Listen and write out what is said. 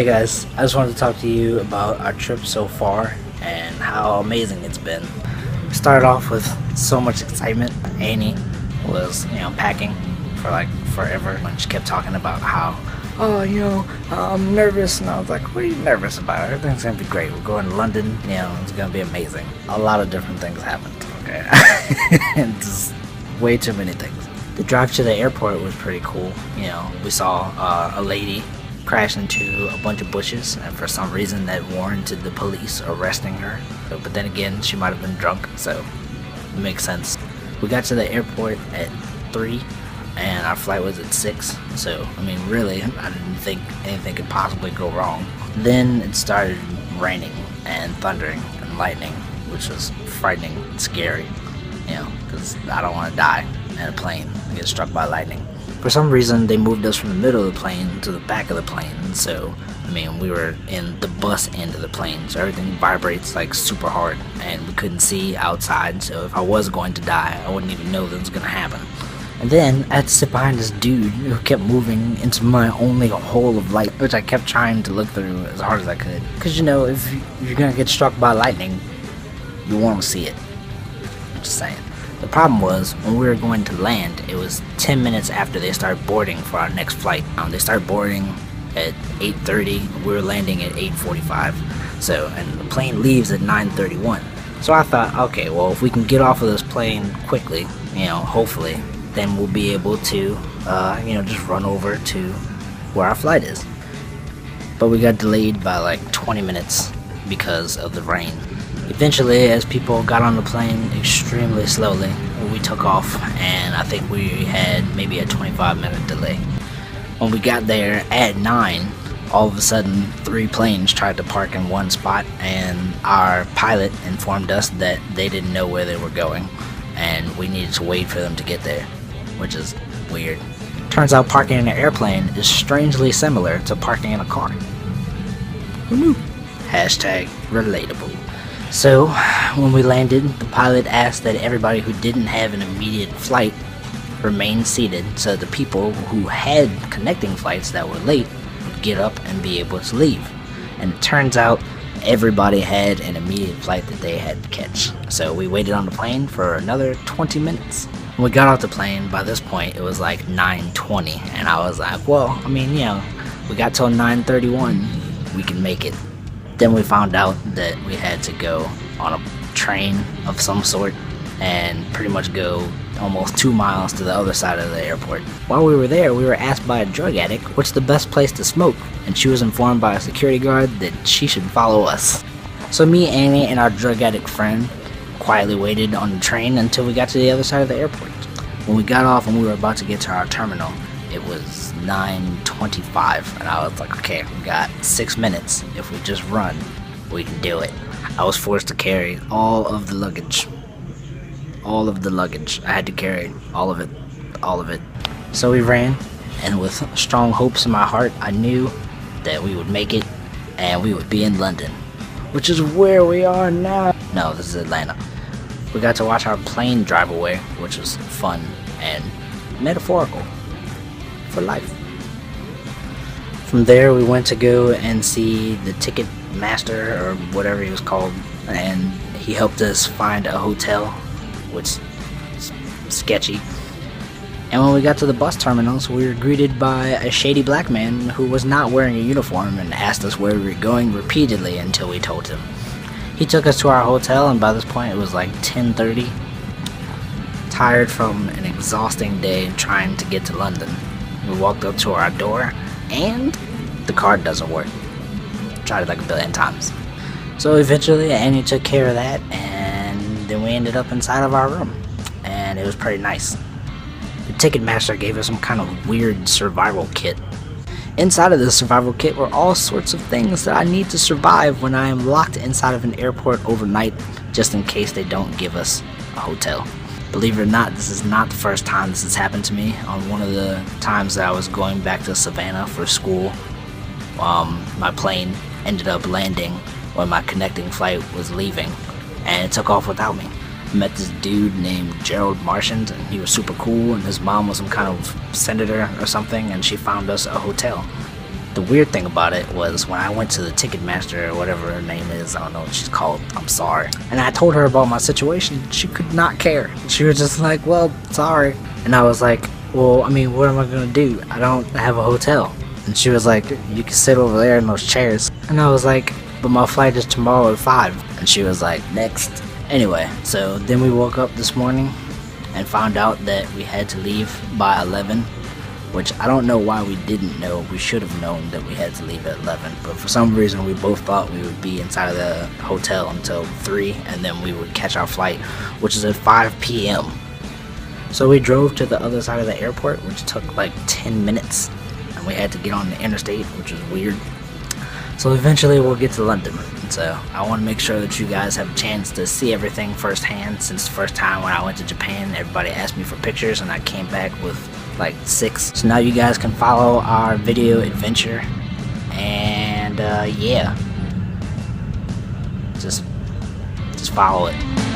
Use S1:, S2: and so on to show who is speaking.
S1: Hey guys, I just wanted to talk to you about our trip so far and how amazing it's been. We started off with so much excitement. Annie was, packing for like forever, and she kept talking about how, I'm nervous, and I was like, what are you nervous about? Everything's gonna be great. We're going to London, it's gonna be amazing. A lot of different things happened, okay? Just way too many things. The drive to the airport was pretty cool. We saw a lady crash into a bunch of bushes, and for some reason that warranted the police arresting her. But then again, she might have been drunk, so it makes sense. We got to the airport at 3, and our flight was at 6, so really, I didn't think anything could possibly go wrong. Then it started raining and thundering and lightning, which was frightening and scary, because I don't want to die in a plane and get struck by lightning. For some reason, they moved us from the middle of the plane to the back of the plane, so, we were in the bus end of the plane, so everything vibrates like super hard, and we couldn't see outside, so if I was going to die, I wouldn't even know that it was going to happen. And then, I had to sit behind this dude who kept moving into my only hole of light, which I kept trying to look through as hard as I could. Because, if you're going to get struck by lightning, you want to see it. I'm just saying. The problem was, when we were going to land, it was 10 minutes after they started boarding for our next flight. They started boarding at 8:30, we were landing at 8:45, and the plane leaves at 9:31. So I thought, okay, well, if we can get off of this plane quickly, hopefully, then we'll be able to, just run over to where our flight is. But we got delayed by like 20 minutes because of the rain. Eventually, as people got on the plane extremely slowly, we took off, and I think we had maybe a 25-minute delay. When we got there at 9, all of a sudden 3 planes tried to park in one spot, and our pilot informed us that they didn't know where they were going, and we needed to wait for them to get there, which is weird. Turns out parking in an airplane is strangely similar to parking in a car. Who knew? Hashtag relatable. So, when we landed, the pilot asked that everybody who didn't have an immediate flight remain seated so the people who had connecting flights that were late would get up and be able to leave. And it turns out everybody had an immediate flight that they had to catch. So we waited on the plane for another 20 minutes. When we got off the plane, by this point it was like 9:20, and I was like, well, we got till 9:31, we can make it. Then we found out that we had to go on a train of some sort and pretty much go almost 2 miles to the other side of the airport. While we were there, we were asked by a drug addict what's the best place to smoke, and she was informed by a security guard that she should follow us. So me, Annie, and our drug addict friend quietly waited on the train until we got to the other side of the airport. When we got off and we were about to get to our terminal, it was 9:25, and I was like, okay, we got 6 minutes. If we just run, we can do it. I was forced to carry all of the luggage. All of the luggage. I had to carry all of it. So we ran, and with strong hopes in my heart, I knew that we would make it, and we would be in London, which is where we are now. No, this is Atlanta. We got to watch our plane drive away, which was fun and metaphorical for life. From there, we went to go and see the ticket master, or whatever he was called, and he helped us find a hotel, which is sketchy. And when we got to the bus terminals, we were greeted by a shady black man who was not wearing a uniform and asked us where we were going repeatedly until we told him. He took us to our hotel, and by this point it was like 10:30. Tired from an exhausting day trying to get to London, we walked up to our door, and the card doesn't work. Tried it like a billion times. So eventually Annie took care of that, and then we ended up inside of our room, and it was pretty nice. The Ticketmaster gave us some kind of weird survival kit. Inside of this survival kit were all sorts of things that I need to survive when I am locked inside of an airport overnight, just in case they don't give us a hotel. Believe it or not, this is not the first time this has happened to me. On one of the times that I was going back to Savannah for school, my plane ended up landing when my connecting flight was leaving, and it took off without me. I met this dude named Gerald Marchand, and he was super cool, and his mom was some kind of senator or something, and she found us a hotel. The weird thing about it was when I went to the Ticketmaster or whatever her name is, I don't know what she's called, I'm sorry, and I told her about my situation, she could not care. She was just like, well, sorry. And I was like, well, I mean, what am I gonna do? I don't have a hotel. And she was like, you can sit over there in those chairs. And I was like, but my flight is tomorrow at 5. And she was like, next. Anyway, so then we woke up this morning and found out that we had to leave by 11, which I don't know why we didn't know. We should have known that we had to leave at 11, but for some reason we both thought we would be inside of the hotel until 3, and then we would catch our flight, which is at 5 p.m. So we drove to the other side of the airport, which took like 10 minutes, and we had to get on the interstate, which was weird. So eventually we'll get to London. So I want to make sure that you guys have a chance to see everything firsthand, since the first time when I went to Japan, everybody asked me for pictures and I came back with like 6. So now you guys can follow our video adventure, and yeah, just follow it.